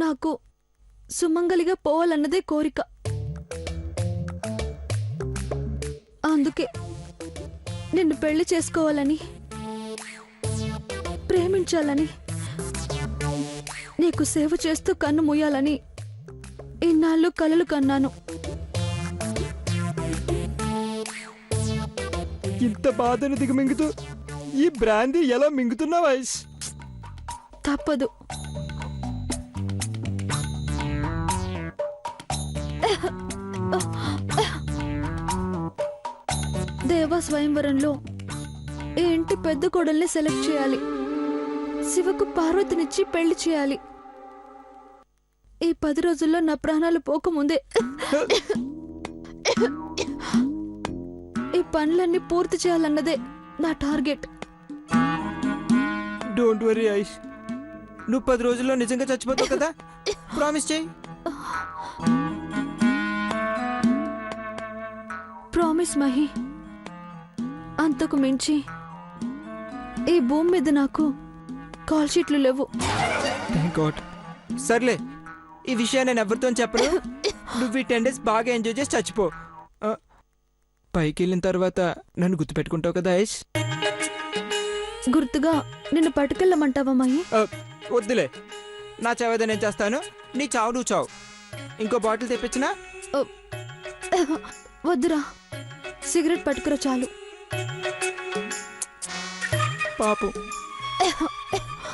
నాకు సుమంగలిగా పోవాలన్నదే కోరిక. అందుకే నిన్ను పెళ్లి చేసుకోవాలని, ప్రేమించాలని, నీకు సేవ చేస్తూ కన్ను మూయాలని ఇన్నాళ్ళు కలలు కన్నాను. ఇంత బాధను దిగమింగుతూ ఈ బ్రాందీ ఎలా మింగుతున్నావా? తప్పదు. దేవా స్వయంవరంలో ఈ ఇంటి పెద్ద కోడల్ని సెలెక్ట్ చేయాలి. శివకు పార్వతినిచ్చి పెళ్లి చేయాలి. ఈ 10 రోజుల్లో నా ప్రాణాలు పోకముందే ఈ పనులన్నీ పూర్తి చేయాలన్నదే నా టార్గెట్. డోంట్ వరీ ఐష్, నువ్వు 10 రోజుల్లో నిజంగా చచ్చిపోతావు కదా. ప్రామిస్ చేయి. ప్రామిస్ మహి. అంతకు మించి ఈ భూమి మీద నాకు కాల్ షీట్లు లేవు. Thank God. సర్లే, ఈ విషయాన్ని నేను ఎవరితో చెప్పను. నువ్వు ఈ 10 days బాగా ఎంజాయ్ చేసి చచ్చిపో. పైకి వెళ్ళిన తర్వాత నన్ను గుర్తుపెట్టుకుంటావు కదా ఐష్? గుర్తుగా నిన్ను పట్టుకెళ్ళమంటావా మహి? వద్దులే, నా చావేదో నేను చేస్తాను. నీ చావు నువ్వు చావు. ఇంకో బాటిల్ తెప్పించినా? వద్దురా, సిగరెట్ పట్టుకురా చాలు. పాపం,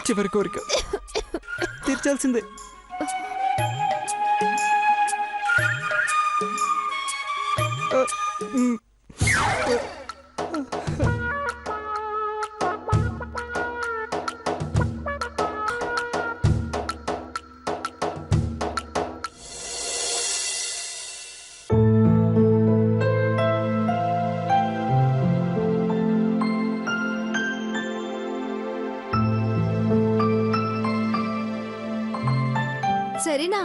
చివరి కోరిక తీర్చాల్సిందే. సరేనా?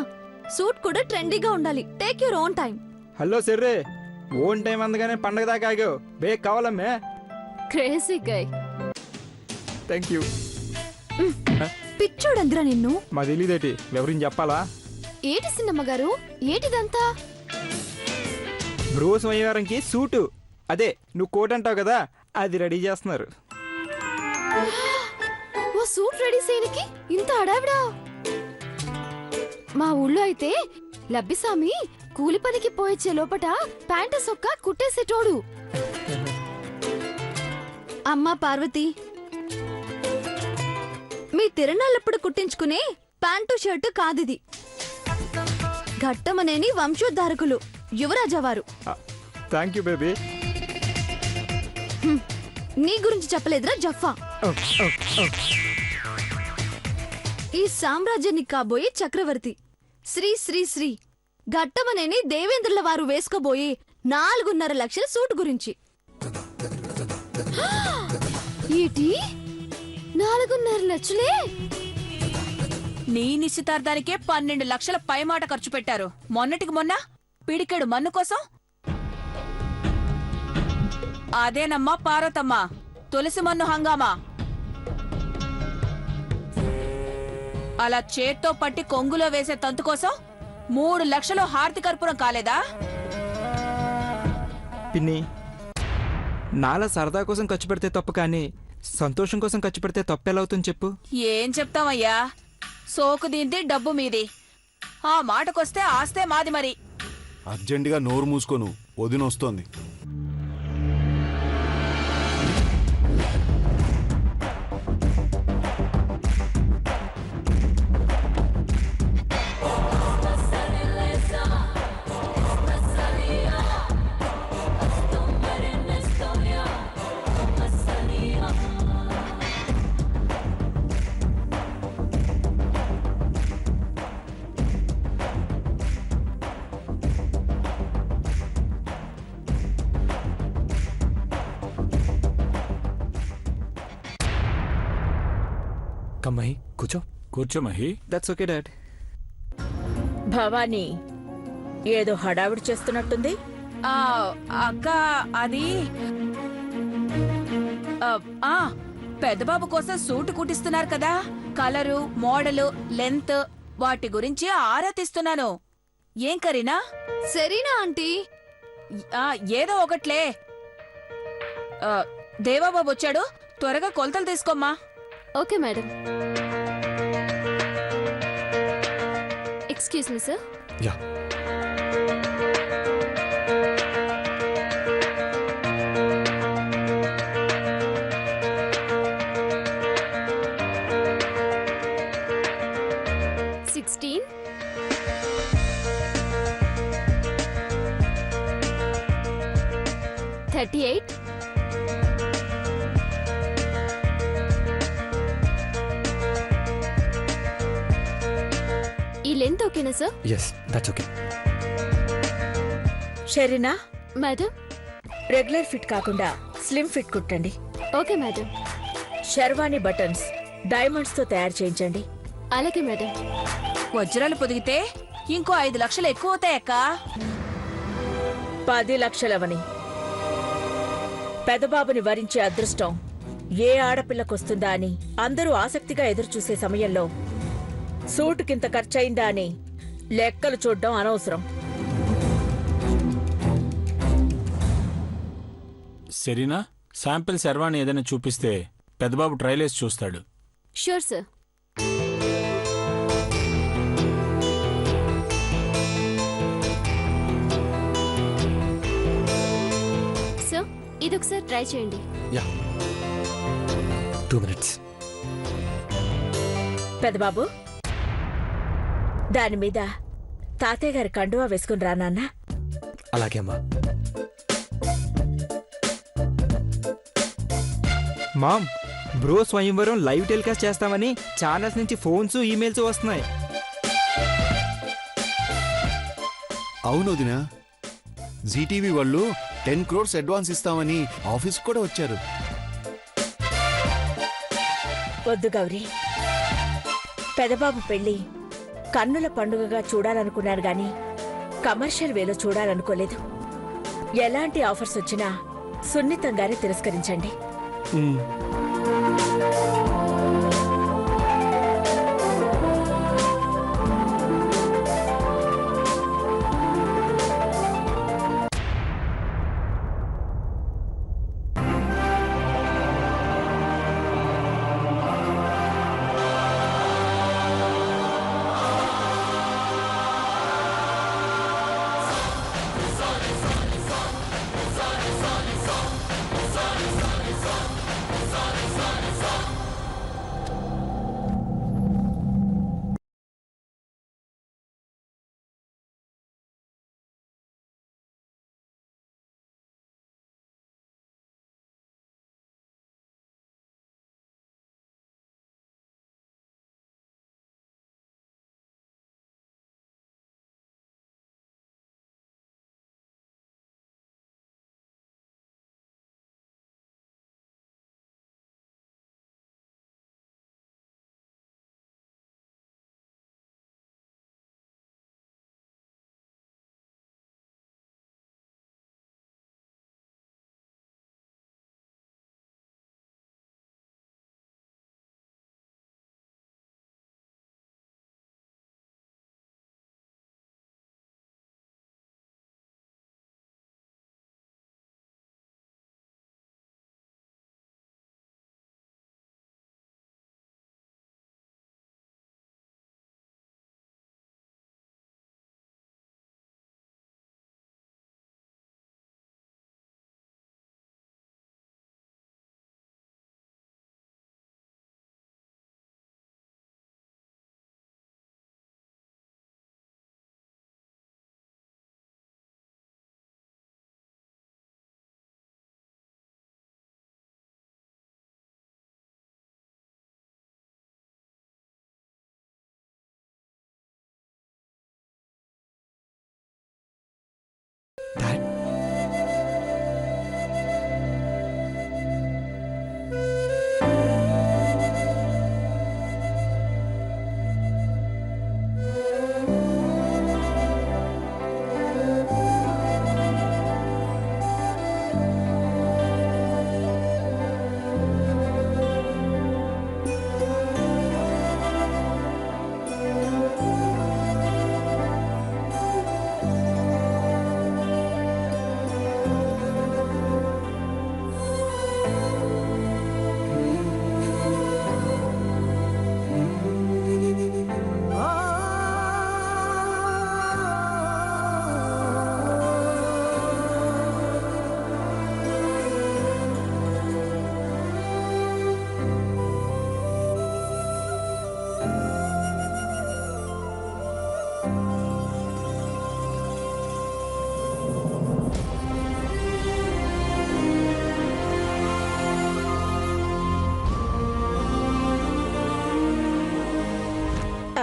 సూట్ కూడా ట్రెండీగా ఉండాలి. Take your own time. Hello సెర్రే, ఓన్ టైం అందగానే పండగ దాకా ఆగావు. బేక్ కావాలమ్మే. Crazy guy. Thank you. పిచ్చోడందిరా నిన్ను. మా తెలీదేటి, ఎవరిని చెప్పాలా? ఏటి సిన్నమ్మ గారు, ఏటిదంతా? బ్రో స్వయంవరంకి సూటు, అదే నువ్వు కోట్ అంటావు కదా, అది రెడీ చేస్తున్నారు. ఓ సూట్ రెడీ చేయడానికి ఇంత అడావిడా? మా ఊళ్ళో అయితే లబ్బిసామి కూలి పనికి పోయొచ్చే లోపట ప్యాంట సొక్క కుట్టేసేటోడు. అమ్మా పార్వతి, మీ తిరణాలప్పుడు కుట్టించుకునే ప్యాంటు షర్టు కాదిది. ఘట్టమనేని వంశోద్ధారకులు యువరాజావారు. Thank you baby. నీ గురించి చెప్పలేదురా జఫా. ఈ సామ్రాజ్యానికి కాబోయే చక్రవర్తి శ్రీ శ్రీ శ్రీ ఘట్టమనేని దేవేంద్రుల వారు వేసుకోబోయే 4.5 లక్షల సూట్ గురించి. ఏటి 4.5 లక్షలే? నీ నిశ్చితార్థానికే 12 లక్షల పైమాట ఖర్చు పెట్టారు. మొన్నటికి మొన్న పిడికెడు మన్ను కోసం. అదేనమ్మా పార్వతమ్మ, తులసి మన్ను హంగామా. అలా చేత్తో పట్టి కొంగులో వేసే తంతు కోసం 3 లక్షలు హారతి కర్పూరం కాలేదా? పిన్ని, నాలా సరదా కోసం ఖర్చు పెడితే తప్పు, కానీ సంతోషం కోసం ఖర్చు పెడితే తప్పు ఎలా అవుతుంది చెప్పు? ఏం చెప్తామయ్యా, సోకు దీంది డబ్బు మీది. ఆ మాటకొస్తే ఆస్తే మాది. మరి అర్జెంటుగా నోరు మూసుకోను, వదినొస్తోంది. కమ్మాయి కూర్చో. కూర్చో Mahi. That's okay dad. Bhavani ఏదో హడావిడి చేస్తున్నట్టుంది. అక్క, అది పెద్దబాబు కోసం సూటు కుట్టిస్తున్నారు కదా. కలరు, మోడలు, లెంత్ వాటి గురించి ఆరా తీస్తున్నాను. ఏం కరీనా? సరేనా ఆంటీ? ఆ, ఏదో ఒకట్లే. దేవాబాబు వచ్చాడు, త్వరగా కొలతలు తీసుకోమ్మా. Okay madam. Excuse me sir. Yeah. ఈ లెంత్ ఓకేనా sir? Yes, that's okay. Sherina, madam. Regular fit కాకుండా స్లిమ్ ఫిట్ కుట్టండి. Okay madam. Sherwani buttons diamonds తో తయారు చేయించండి. అలాగే మేడం. వజ్రాలు పొదిగితే ఇంకో 5 లక్షలు ఎక్కువ అవుతాయక్కా. 10 లక్షలవని. పెదబాబుని వరించే అదృష్టం ఏ ఆడపిల్లకొస్తుందా అని అందరూ ఆసక్తిగా ఎదురుచూసే సమయంలో సూటుకింత ఖర్చయిందా అని లెక్కలు చూడ్డం అనవసరం. సరేనా? శాంపిల్ శర్వాణి ఏదైనా చూపిస్తే పెద్దబాబు ట్రైల్ వేసి చూస్తాడు. Sure sir. సార్, ఇదొకసారి ట్రై చేయండి. Yeah, 2 minutes. పెదబాబు, దాని మీద తాతయ్య గారి కండువా వేసుకుని రా నాన్న. అలాగే అమ్మా. మామ్, బ్రో స్వయంవరం లైవ్ టెలికాస్ట్ చేస్తామని ఛానల్స్ నుంచి ఫోన్స్, ఈమెయిల్స్ వస్తున్నాయి. అవును వదినా, జీటీవీ వాళ్ళు 10 crores అడ్వాన్స్ ఇస్తామని ఆఫీస్ కూడా వచ్చారు. వద్దు గౌరీ, పెదబాబు పెళ్లి కన్నుల పండుగగా చూడాలనుకున్నారు గాని కమర్షియల్ వేలో చూడాలనుకోలేదు. ఎలాంటి ఆఫర్స్ వచ్చినా సున్నితంగానే తిరస్కరించండి.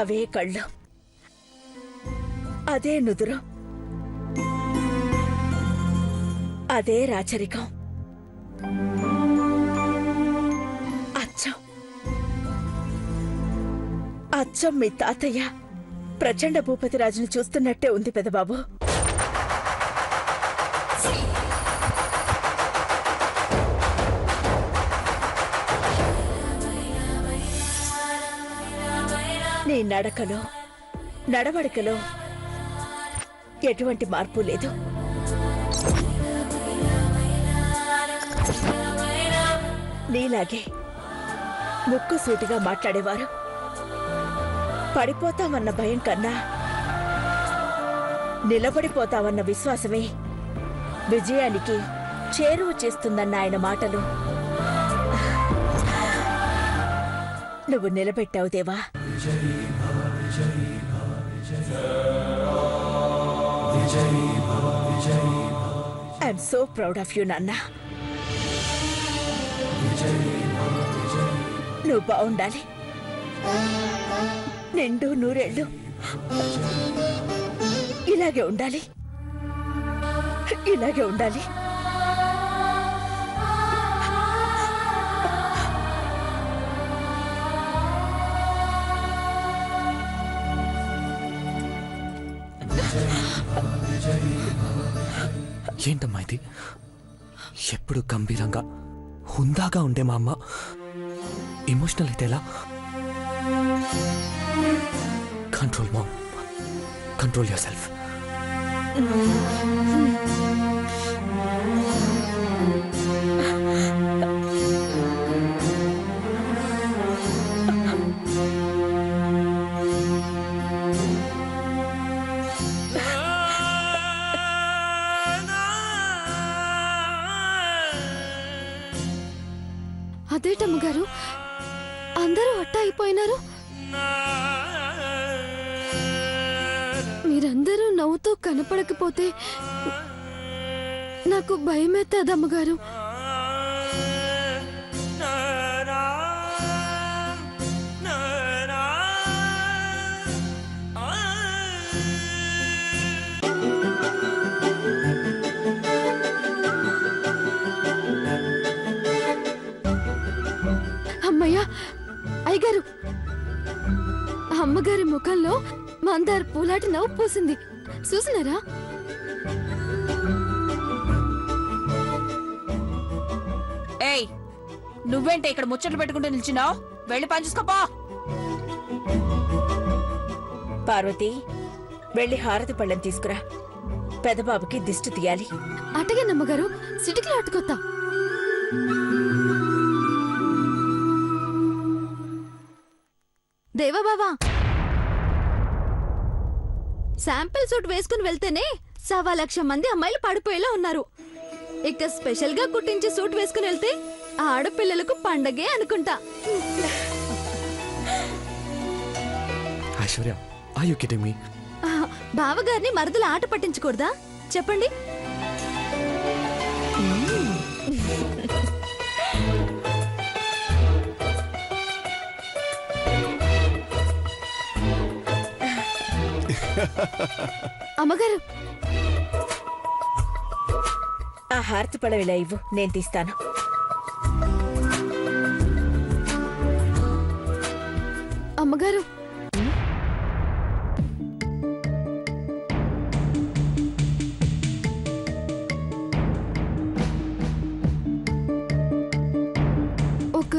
అవే కళ్ళు, అదే నుదురు, అదే రాచరికం. అచ్చం అచ్చం మీ తాతయ్య ప్రచండ భూపతిరాజును చూస్తున్నట్టే ఉంది పెదబాబు. నీ నడకలో నడవడికలో ఎటువంటి మార్పు లేదు. నీలాగే ముక్కు సూటిగా మాట్లాడేవారు. పడిపోతామన్న భయం కన్నా నిలబడిపోతామన్న విశ్వాసమే విజయానికి చేరువ చేస్తుందన్న ఆయన మాటలు నువ్వు నిలబెట్టావు దేవా. I'm so proud of you నాన్న. నువ్వు బాగుండాలి, నిండు నూరేళ్ళు ఇలాగే ఉండాలి, ఇలాగే ఉండాలి. ఏంటమ్మా ఇది? ఎప్పుడు గంభీరంగా హుందాగా ఉండే మా అమ్మ ఎమోషనల్ అయితే ఎలా? Control mom, control yourself. అదేటమ్మగారు, అందరూ అట్ట అయిపోయినారు. మీరందరూ నవ్వుతూ కనపడకపోతే నాకు భయమేత్తదమ్మగారు. అమ్మయ్యా, అయ్యగారు, అమ్మగారి ముఖంలో మందార పూలాటి నవ్వు పూసింది, చూసినారా? ఏయ్, నువ్వేంటే ఇక్కడ ముచ్చట్లు పెట్టుకుంటూ నిల్చున్నావు? వెళ్ళి పని చూసుకోపో. పార్వతి, వెళ్ళి హారతి పళ్ళెం తీసుకురా. పెదబాబుకి దిష్టి తీయాలి. అటగే నమ్మగారు, సిటికిలో అట్టుకొత్తా. దేవా బావా, శాంపిల్ సూట్ వేసుకుని వెళ్తేనే 1,00,000 మంది అమ్మాయిలు పడిపోయేలా ఉన్నారు. ఇక స్పెషల్ గా కుట్టించి సూట్ వేసుకుని వెళ్తే ఆడపిల్లలకు పండగే అనుకుంటా. Aishwarya, are you kidding me? బావగారిని మరదలు ఆట పట్టించకూడదా చెప్పండి? అమ్మగారు, ఆ హారతి పళ్ళెం ఇలా ఇవ్వు, నేను తీస్తాను. అమ్మగారు, ఒక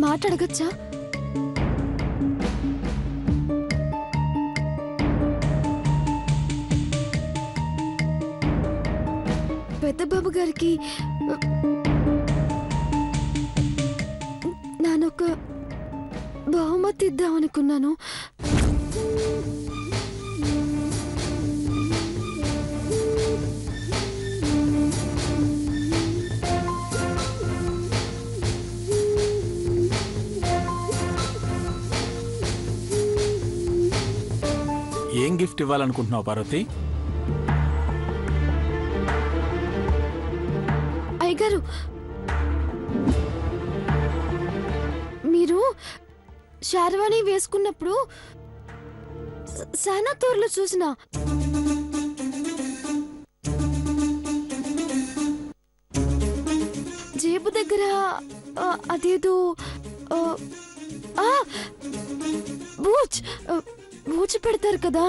మాట అడగచ్చా? పెద్దబాబు గారికి నానొక బహుమతి ఇద్దామనుకున్నాను. ఏం గిఫ్ట్ ఇవ్వాలనుకుంటున్నావు పార్వతి? అయ్యగారు, మీరు శారవాణి వేసుకున్నప్పుడు శానాతూర్లో చూసిన. జేబు దగ్గర అదేదో బూచ్ పెడతారు కదా.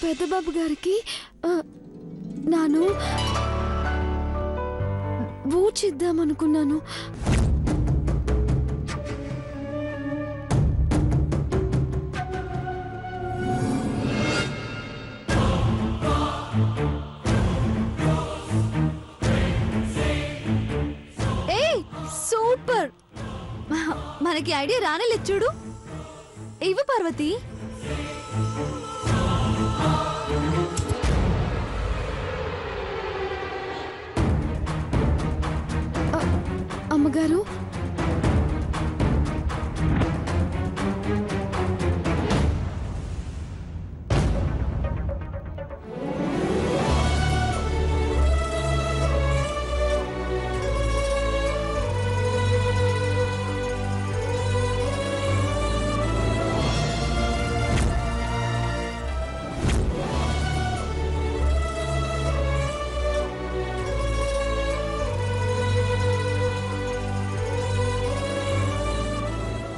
పెద్దబాబు గారికి నాను బూచ్ ఇద్దామనుకున్నాను. సూపర్, మనకి ఐడియా రానేలేదు చూడు. ఇవ్వు పార్వతి. అమ్మగారు,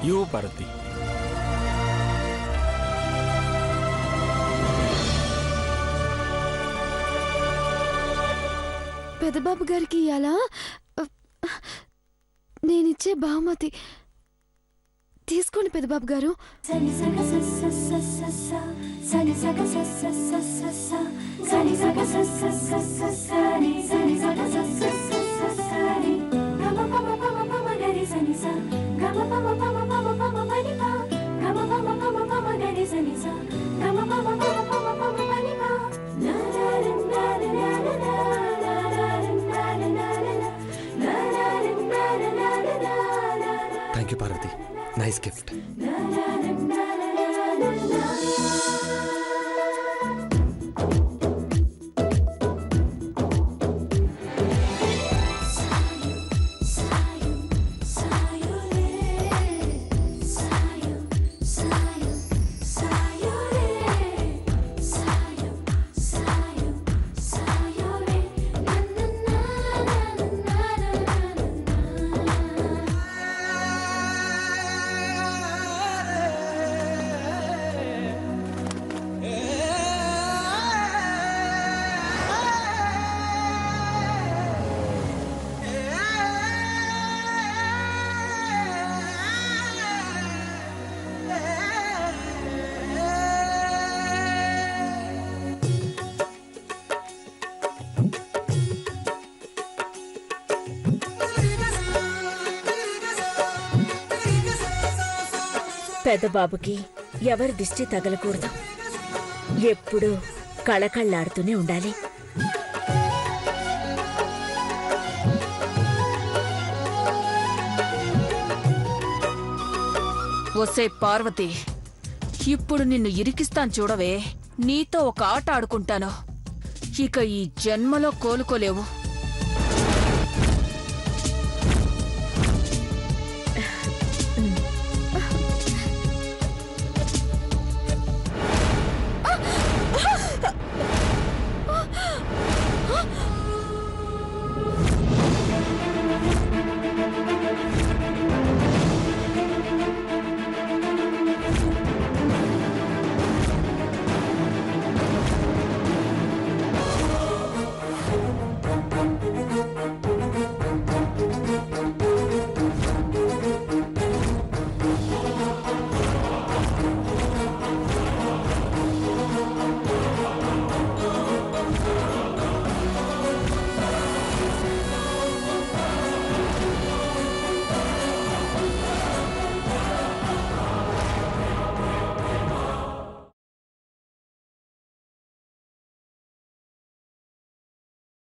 ఇవ్వు పార్వతి. పెద్దబాబు గారికి ఇయ్యాలా? నేనిచ్చే బహుమతి తీసుకోండి పెద్దబాబు గారు. Thank you Parvati, nice gift. పెద్దబాబుకి ఎవరి దిష్టి తగలకూడదు. ఎప్పుడూ కళకళ్ళాడుతూనే ఉండాలి. ఒసే పార్వతి, ఇప్పుడు నిన్ను ఇరికిస్తాను చూడవే. నీతో ఒక ఆట ఆడుకుంటాను. ఇక ఈ జన్మలో కోలుకోలేవు.